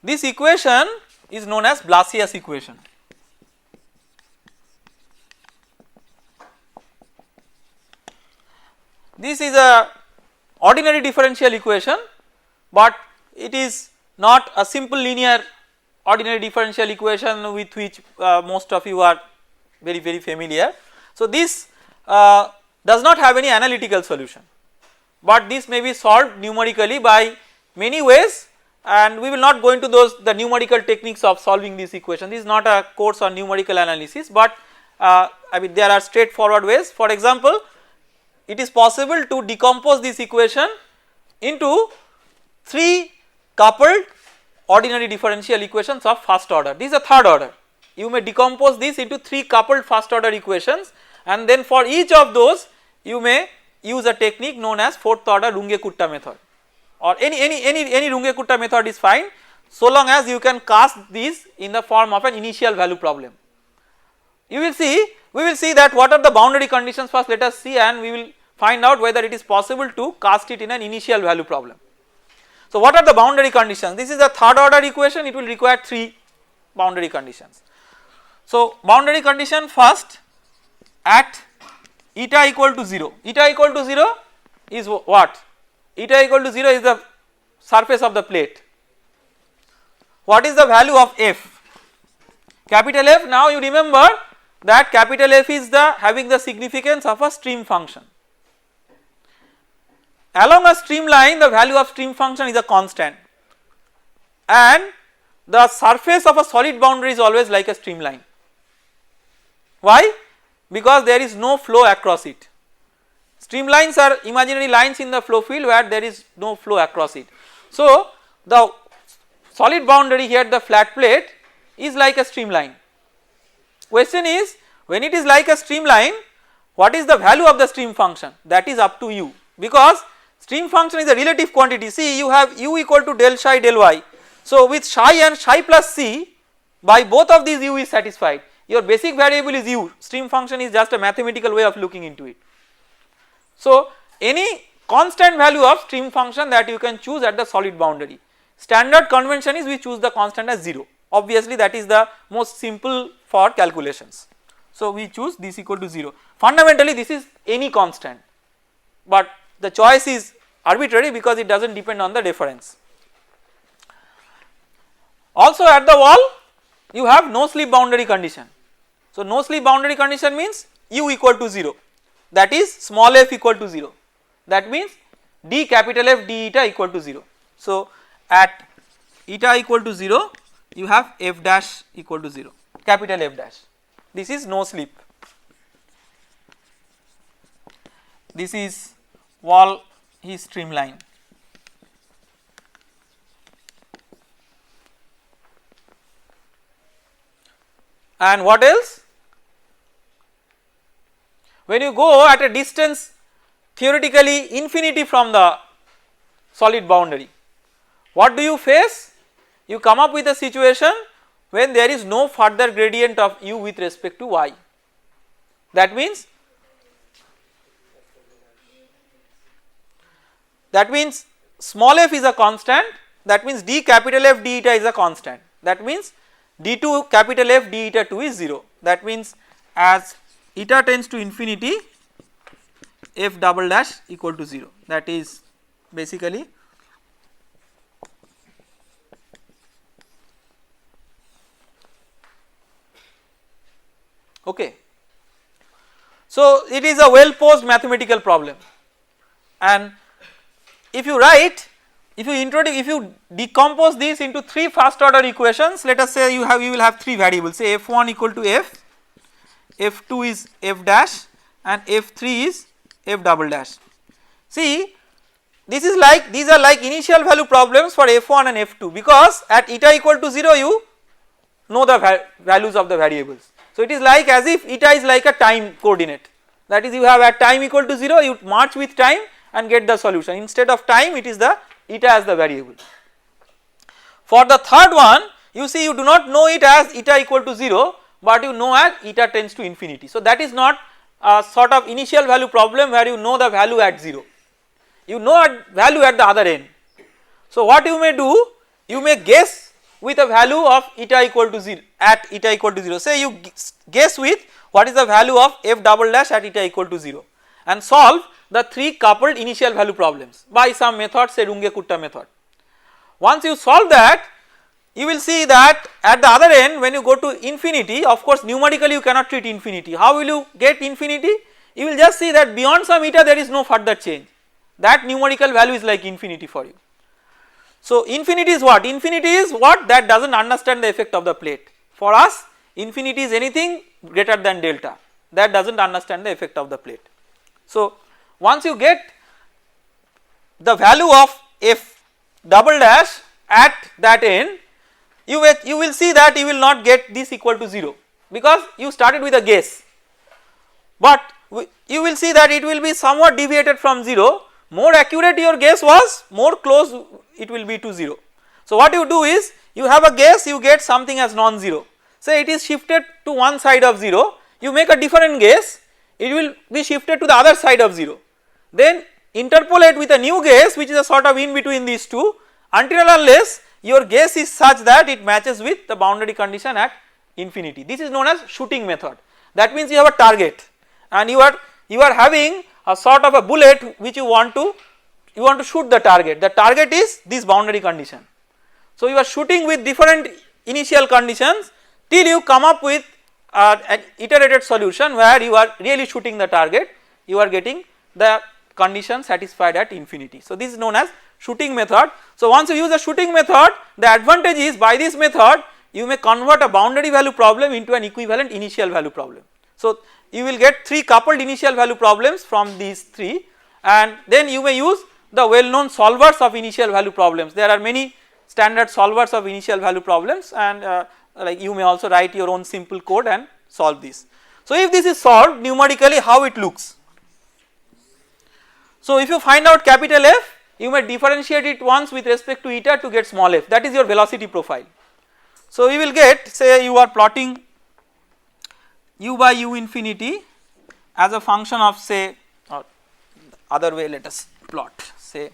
This equation is known as Blasius equation. This is a ordinary differential equation, but it is not a simple linear ordinary differential equation with which most of you are very familiar. So this does not have any analytical solution, but this may be solved numerically by many ways, and we will not go into the numerical techniques of solving this equation. This is not a course on numerical analysis, but I mean there are straightforward ways. For example, it is possible to decompose this equation into 3 coupled ordinary differential equations of first order. This is a third order. You may decompose this into 3 coupled first order equations, and then for each of those you may use a technique known as fourth order Runge-Kutta method, or any Runge-Kutta method is fine, so long as you can cast these in the form of an initial value problem. You will see, we will see that what are the boundary conditions first, let us see, and we will find out whether it is possible to cast it in an initial value problem. So what are the boundary conditions? This is a third order equation, it will require 3 boundary conditions. So boundary condition first, at eta equal to 0, eta equal to 0 is what? Eta equal to 0 is the surface of the plate. What is the value of f? Capital F, now you remember that capital F is the having the significance of a stream function. Along a streamline, the value of stream function is a constant, and the surface of a solid boundary is always like a streamline. Why? Because there is no flow across it. Streamlines are imaginary lines in the flow field where there is no flow across it. So the solid boundary here, the flat plate, is like a streamline. Question is, when it is like a streamline, what is the value of the stream function? That is up to you, because stream function is a relative quantity. See, you have u equal to del psi del y. So with psi and psi plus c, by both of these u is satisfied. Your basic variable is u, stream function is just a mathematical way of looking into it. So any constant value of stream function that you can choose at the solid boundary. Standard convention is we choose the constant as 0. Obviously that is the most simple for calculations. So we choose this equal to 0. Fundamentally this is any constant, but the choice is arbitrary because it does not depend on the difference. Also at the wall you have no slip boundary condition. So no slip boundary condition means u equal to 0, that is small f equal to 0, that means d capital F d eta equal to 0. So at eta equal to 0 you have f dash equal to 0, capital F dash. This is no slip. This is wall is streamline. And what else? When you go at a distance theoretically infinity from the solid boundary, what do you face? You come up with a situation when there is no further gradient of u with respect to y. That means small f is a constant, that means d capital F d eta is a constant, that means d2 capital F d eta 2 is 0, that means as eta tends to infinity f double dash equal to 0, that is basically okay. So it is a well posed mathematical problem, and if you write, if you decompose these into 3 first order equations, let us say you will have 3 variables, say f1 equal to f, f2 is f dash, and f3 is f double dash. See, this is like, these are like initial value problems for f1 and f2, because at eta equal to 0 you know the values of the variables. So it is like as if eta is like a time coordinate, that is you have at time equal to 0 you march with time and get the solution, instead of time it is the eta as the variable. For the third one, you see you do not know it as eta equal to 0, but you know as eta tends to infinity. So that is not a sort of initial value problem where you know the value at 0, you know at value at the other end. So what you may do, you may guess with a value of eta equal to 0 at eta equal to 0. Say you guess with what is the value of f double dash at eta equal to 0 and solve the 3 coupled initial value problems by some method, say Runge-Kutta method. Once you solve that, you will see that at the other end when you go to infinity, of course numerically you cannot treat infinity. How will you get infinity? You will just see that beyond some eta there is no further change, that numerical value is like infinity for you. So infinity is what? Infinity is what that does not understand the effect of the plate. For us infinity is anything greater than delta, that does not understand the effect of the plate. So once you get the value of f double dash at that end, you will see that you will not get this equal to 0 because you started with a guess, but you will see that it will be somewhat deviated from 0. More accurate your guess was, more close it will be to 0. So what you do is you have a guess, you get something as non-zero, say it is shifted to one side of 0, you make a different guess, it will be shifted to the other side of 0, then interpolate with a new guess which is a sort of in between these two until and unless your guess is such that it matches with the boundary condition at infinity. This is known as shooting method. That means you have a target and you are having a sort of a bullet which you want to shoot the target. The target is this boundary condition. So you are shooting with different initial conditions till you come up with an iterated solution where you are really shooting the target, you are getting the condition satisfied at infinity. So this is known as shooting method. So once you use the shooting method, the advantage is by this method you may convert a boundary value problem into an equivalent initial value problem. So you will get 3 coupled initial value problems from these 3, and then you may use the well known solvers of initial value problems. There are many standard solvers of initial value problems, and like you may also write your own simple code and solve this. So if this is solved numerically, how it looks? So if you find out capital F, you may differentiate it once with respect to eta to get small f, that is your velocity profile. So you will get, say you are plotting u by u infinity as a function of, say, or other way let us plot, say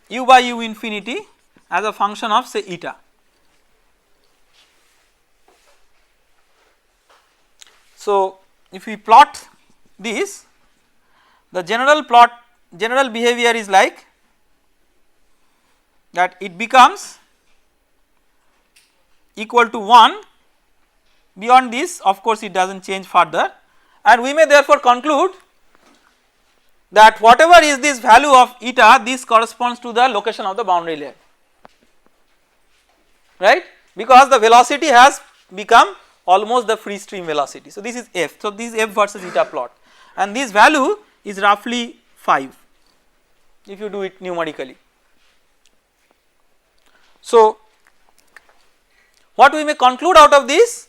u by u infinity as a function of, say, eta. So if we plot this, the general behavior is like that, it becomes equal to 1. Beyond this of course it does not change further, and we may therefore conclude that whatever is this value of eta, this corresponds to the location of the boundary layer, right, because the velocity has become almost the free stream velocity. So this is f, so this is f versus eta plot, and this value is roughly 5 if you do it numerically. So what we may conclude out of this?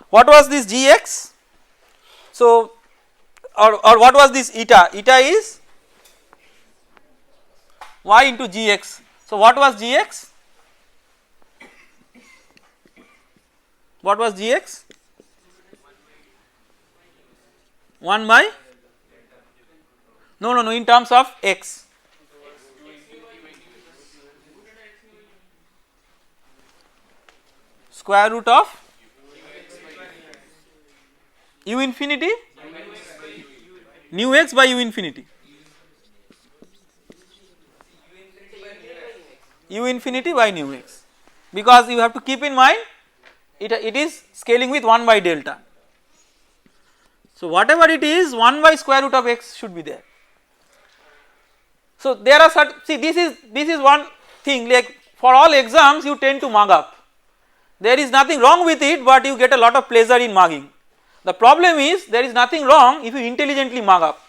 What was this gx? So or what was this eta? Eta is y into gx. So what was gx? What was gx? 1 by, no in terms of x, square root of u infinity nu x by u infinity, u infinity by nu x, because you have to keep in mind it is scaling with 1 by delta. So whatever it is, 1 by square root of x should be there. So there are certain, see this is one thing, like for all exams you tend to mug up, there is nothing wrong with it, but you get a lot of pleasure in mugging. The problem is there is nothing wrong if you intelligently mug up.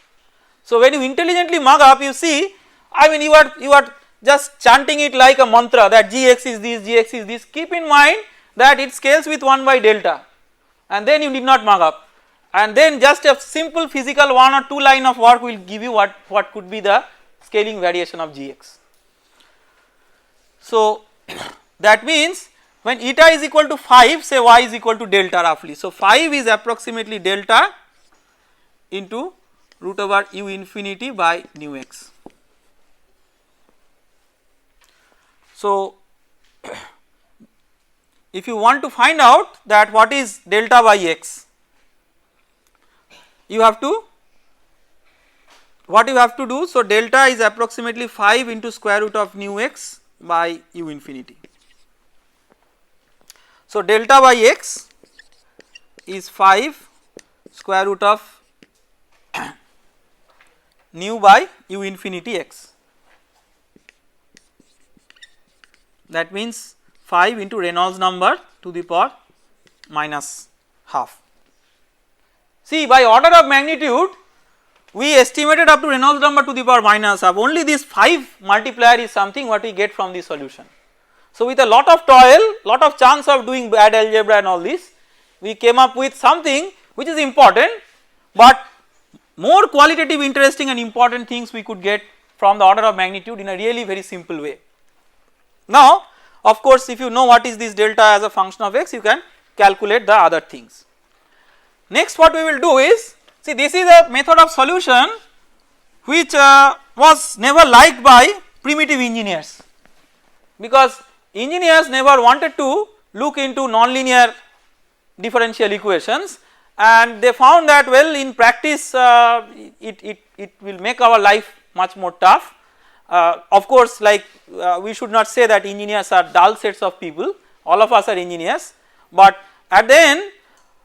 So when you intelligently mug up, you see, I mean you are just chanting it like a mantra that gx is this, gx is this. Keep in mind that it scales with 1 by delta, and then you did not mug up, and then just a simple physical 1 or 2 line of work will give you what could be the scaling variation of gx. So that means when eta is equal to 5, say y is equal to delta roughly. So 5 is approximately delta into root over u infinity by nu x. So, if you want to find out that what is delta by x, you have to, what you have to do, so delta is approximately 5 into square root of nu x by u infinity. So delta by x is 5 square root of nu by u infinity x, that means 5 into Reynolds number to the power minus half. See, by order of magnitude we estimated up to Reynolds number to the power minus half, only this 5 multiplier is something what we get from the solution. So with a lot of toil, lot of chance of doing bad algebra and all this, we came up with something which is important, but more qualitative, interesting and important things we could get from the order of magnitude in a really very simple way. Now of course if you know what is this delta as a function of x, you can calculate the other things. Next what we will do is, see, this is a method of solution which was never liked by primitive engineers, because engineers never wanted to look into nonlinear differential equations, and they found that, well, in practice it will make our life much more tough. Of course, like we should not say that engineers are dull sets of people, all of us are engineers, but at the end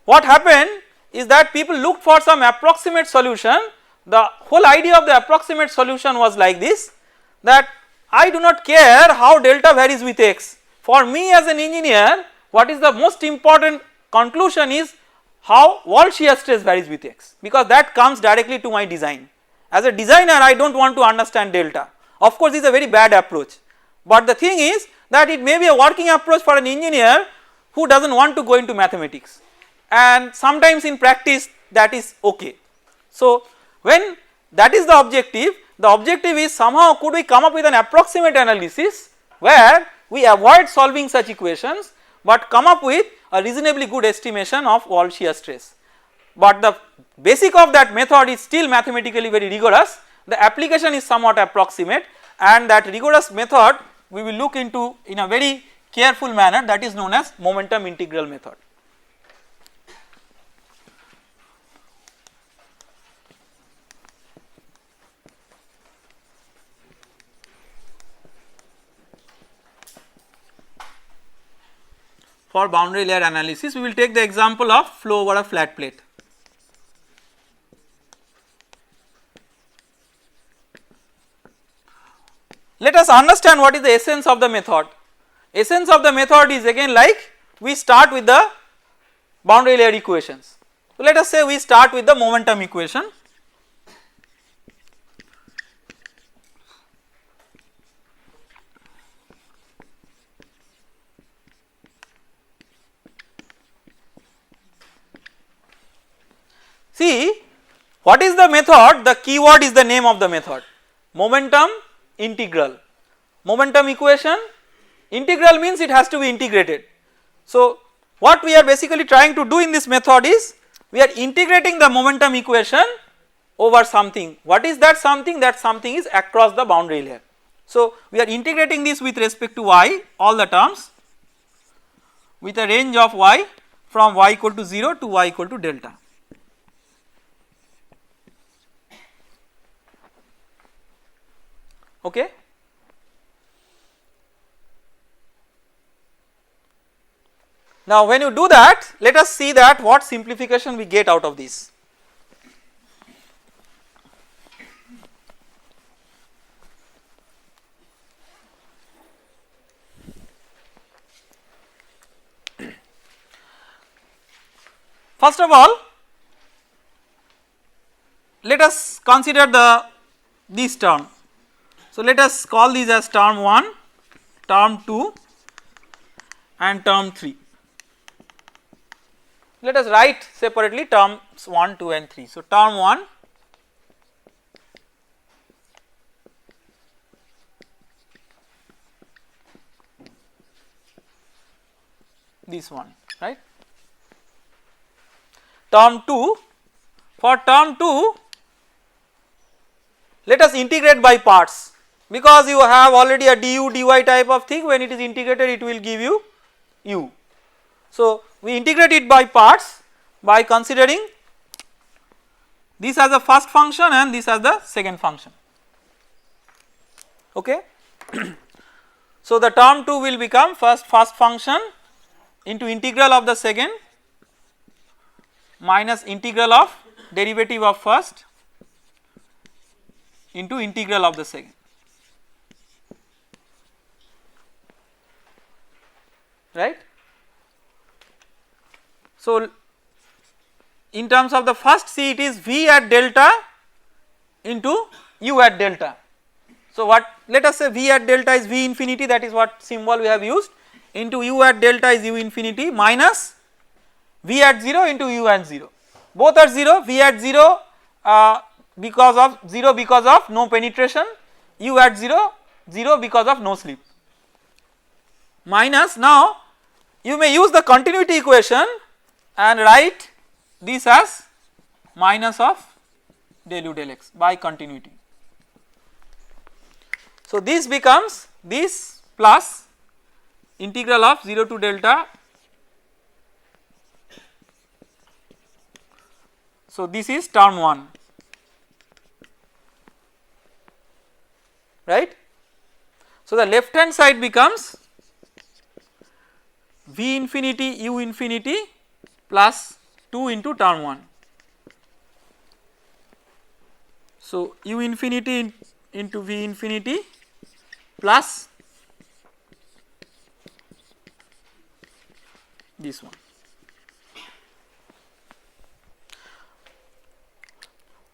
what happened is that people looked for some approximate solution. The whole idea of the approximate solution was like this, that I do not care how delta varies with x. For me as an engineer, what is the most important conclusion is how wall shear stress varies with x, because that comes directly to my design. As a designer, I do not want to understand delta. Of course, this is a very bad approach, but the thing is that it may be a working approach for an engineer who does not want to go into mathematics, and sometimes in practice that is okay. So when that is the objective is somehow could we come up with an approximate analysis where we avoid solving such equations, but come up with a reasonably good estimation of wall shear stress. But the basic of that method is still mathematically very rigorous, the application is somewhat approximate, and that rigorous method we will look into in a very careful manner, that is known as momentum integral method. For boundary layer analysis, we will take the example of flow over a flat plate. Let us understand what is the essence of the method. Essence of the method is again like we start with the boundary layer equations. So let us say we start with the momentum equation. See, what is the method? The keyword is the name of the method, momentum integral. Momentum equation, integral means it has to be integrated. So what we are basically trying to do in this method is we are integrating the momentum equation over something. What is that something? That something is across the boundary layer. So we are integrating this with respect to y, all the terms, with a range of y from y equal to 0 to y equal to delta. Okay. Now when you do that, let us see that what simplification we get out of this. First of all, let us consider this term. So let us call these as term 1, term 2 and term 3. Let us write separately terms 1, 2 and 3. So term 1, this one, right. Term 2, for term 2 let us integrate by parts, because you have already a du dy type of thing. When it is integrated, it will give you u. So we integrate it by parts by considering this as the first function and this as the second function. Okay. So the term 2 will become first function into integral of the second minus integral of derivative of first into integral of the second. Right. So in terms of the first, see, it is v at delta into u at delta. So what, let us say v at delta is v infinity, that is what symbol we have used, into u at delta is u infinity minus v at 0 into u at 0, both are 0, v at 0 because of no penetration, u at 0 because of no slip, minus, now you may use the continuity equation and write this as minus of del u del x by continuity. So this becomes this plus integral of 0 to delta. So this is term 1, right. So the left hand side becomes v infinity u infinity plus 2 into term 1. So u infinity into v infinity plus this one.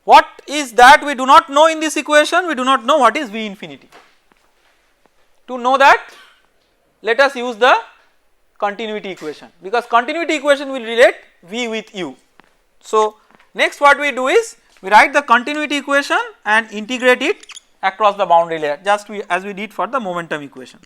What is that we do not know in this equation? We do not know what is v infinity. To know that, let us use the continuity equation, because continuity equation will relate v with u. So next what we do is we write the continuity equation and integrate it across the boundary layer, just as we did for the momentum equation.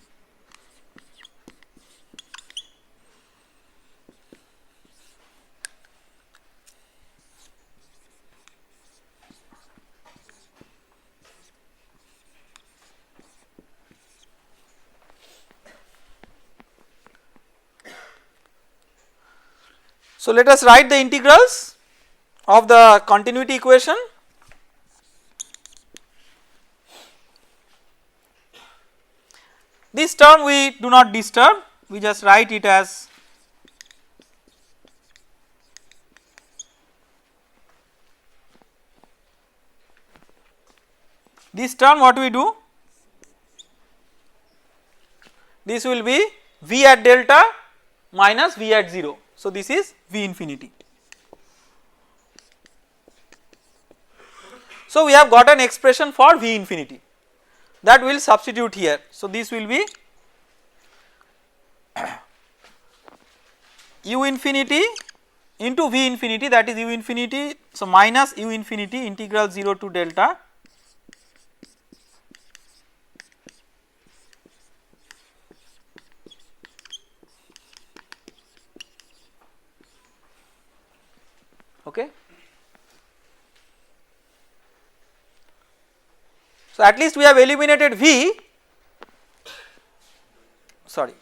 So let us write the integrals of the continuity equation. This term we do not disturb, we just write it as this term. What we do, this will be v at delta minus v at 0. So this is v infinity. So we have got an expression for v infinity that we will substitute here. So this will be u infinity into v infinity, that is u infinity, so minus u infinity integral 0 to delta okay. So at least we have eliminated v, sorry,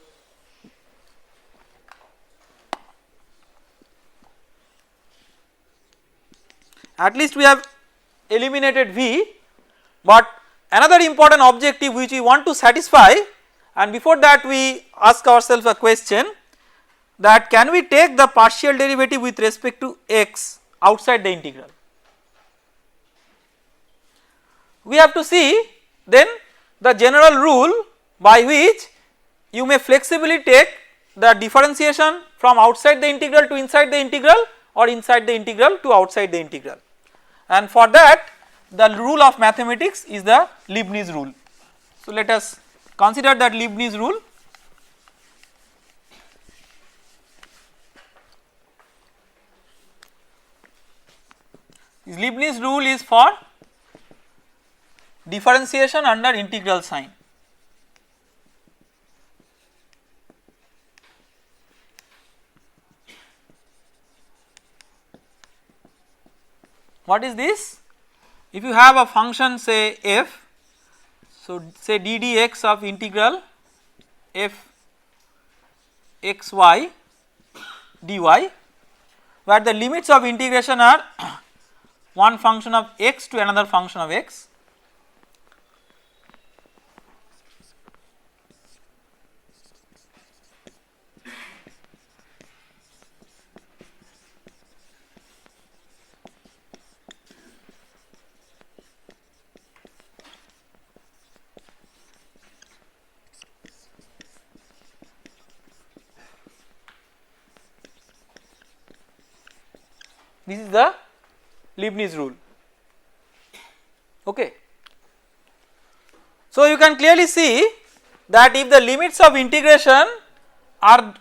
at least we have eliminated v, but another important objective which we want to satisfy, and before that we ask ourselves a question, that can we take the partial derivative with respect to x outside the integral. We have to see then the general rule by which you may flexibly take the differentiation from outside the integral to inside the integral, or inside the integral to outside the integral, and for that the rule of mathematics is the Leibniz rule. So let us consider that Leibniz rule. Leibniz rule is for differentiation under integral sign. What is this? if you have a function say f, so say d dx of integral f x y dy, where the limits of integration are one function of x to another function of x, this is the Leibniz rule. Okay. So you can clearly see that if the limits of integration are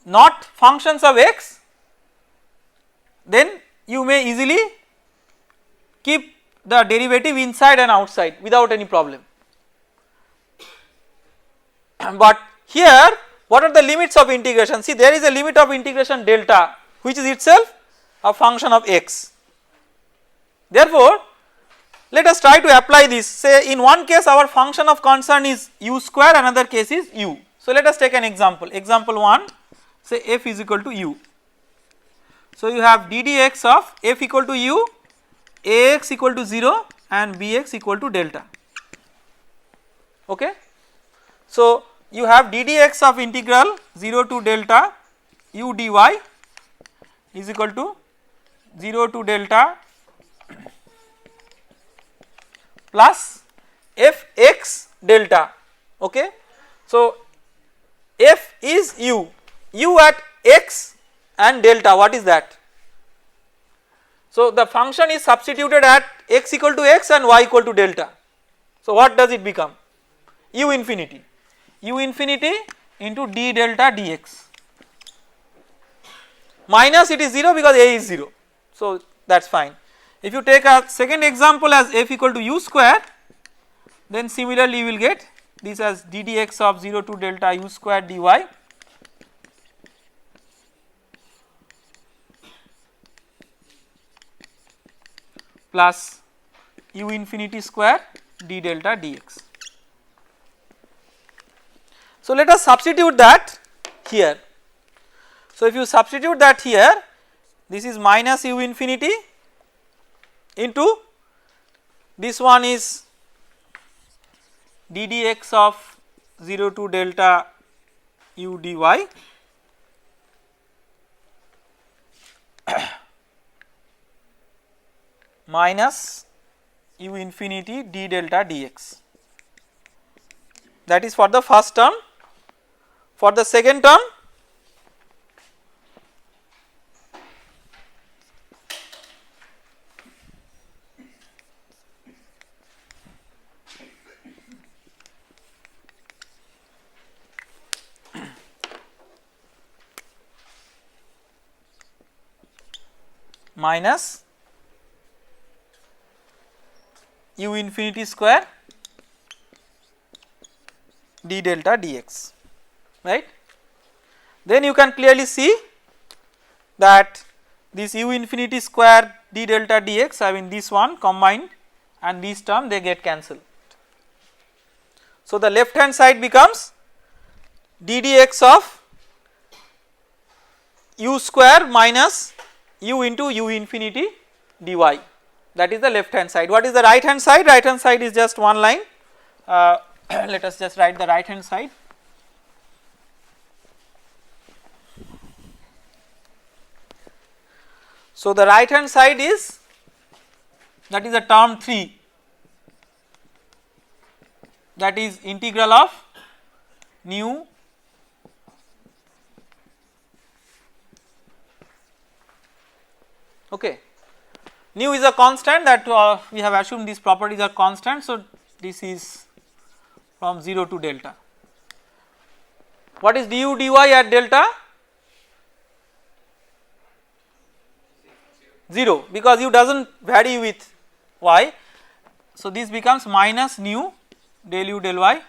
not functions of x, then you may easily keep the derivative inside and outside without any problem. But here what are the limits of integration? See, there is a limit of integration delta which is itself a function of x. Therefore, let us try to apply this. Say in one case our function of concern is u square, another case is u. So let us take an example. Example 1, say f is equal to u. So you have d dx of f equal to u, ax equal to 0 and bx equal to delta. Okay. So you have d dx of integral 0 to delta u dy is equal to 0 to delta plus fx delta. Okay. So f is u at x and delta, what is that? So the function is substituted at x equal to x and y equal to delta. So what does it become? U infinity into d delta dx, minus it is 0 because a is 0, so that is fine. If you take a second example as f equal to u square, then similarly you will get this as d dx of 0 to delta u square dy plus u infinity square d delta dx. So let us substitute that here. So if you substitute that here, this is minus u infinity into this one is d dx of 0 to delta u dy minus u infinity d delta dx. That is for the first term. For the second term, minus u infinity square d delta dx, right. Then you can clearly see that this u infinity square d delta dx, I mean this one combined and this term they get cancelled. So the left hand side becomes d dx of u square minus u into u infinity dy, that is the left hand side. What is the right hand side? Right hand side is just one line. Let us just write the right hand side. So the right hand side is, that is a term 3, that is integral of nu okay. Nu is a constant that we have assumed these properties are constant, so this is from 0 to delta. What is du dy at delta? 0, because u does not vary with y, so this becomes minus nu del u del y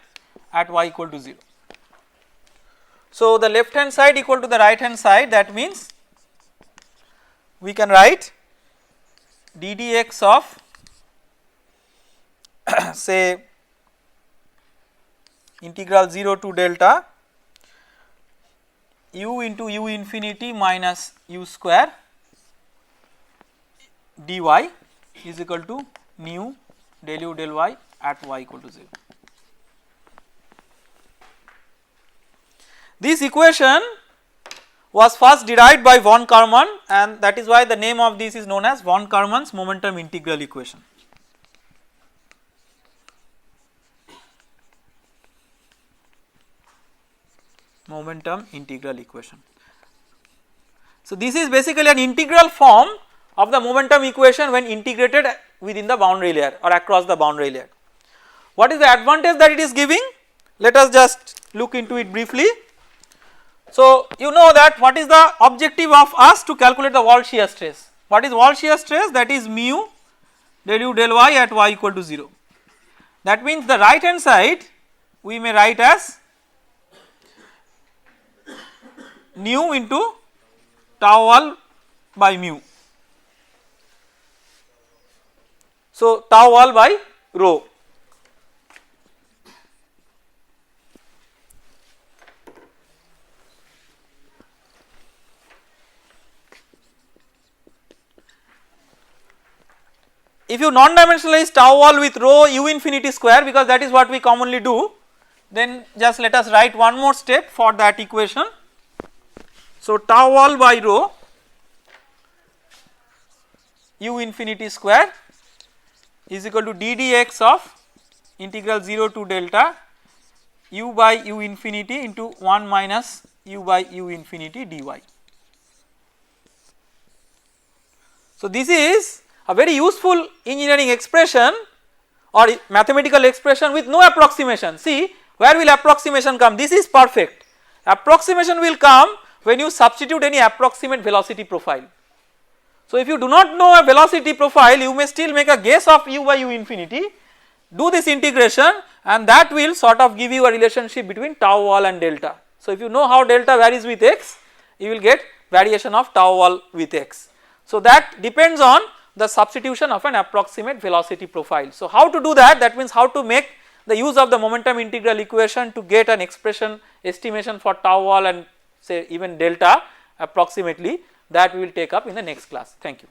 at y equal to 0. So the left hand side equal to the right hand side, that means we can write d dx of say integral 0 to delta u into u infinity minus u square dy is equal to nu del u del y at y equal to 0. This equation was first derived by Von Karman, and that is why the name of this is known as Von Karman's momentum integral equation. Momentum integral equation. So, this is basically an integral form of the momentum equation when integrated within the boundary layer or across the boundary layer. What is the advantage that it is giving? Let us just look into it briefly. So, you know that what is the objective of us to calculate the wall shear stress? What is wall shear stress? That is mu del u del y at y equal to 0. That means the right hand side we may write as nu into tau wall by mu. So, tau wall by rho. If you non-dimensionalize tau wall with rho u infinity square, because that is what we commonly do, then just let us write one more step for that equation. So, tau wall by rho u infinity square is equal to d dx of integral 0 to delta u by u infinity into 1 minus u by u infinity dy. So, this is a very useful engineering expression or mathematical expression with no approximation. See, where will approximation come? This is perfect. Approximation will come when you substitute any approximate velocity profile. So, if you do not know a velocity profile, you may still make a guess of u by u infinity, do this integration, and that will sort of give you a relationship between tau wall and delta. So, if you know how delta varies with x, you will get variation of tau wall with x. So, that depends on the substitution of an approximate velocity profile. So, how to do that? That means how to make the use of the momentum integral equation to get an expression estimation for tau wall and say even delta approximately, that we will take up in the next class. Thank you.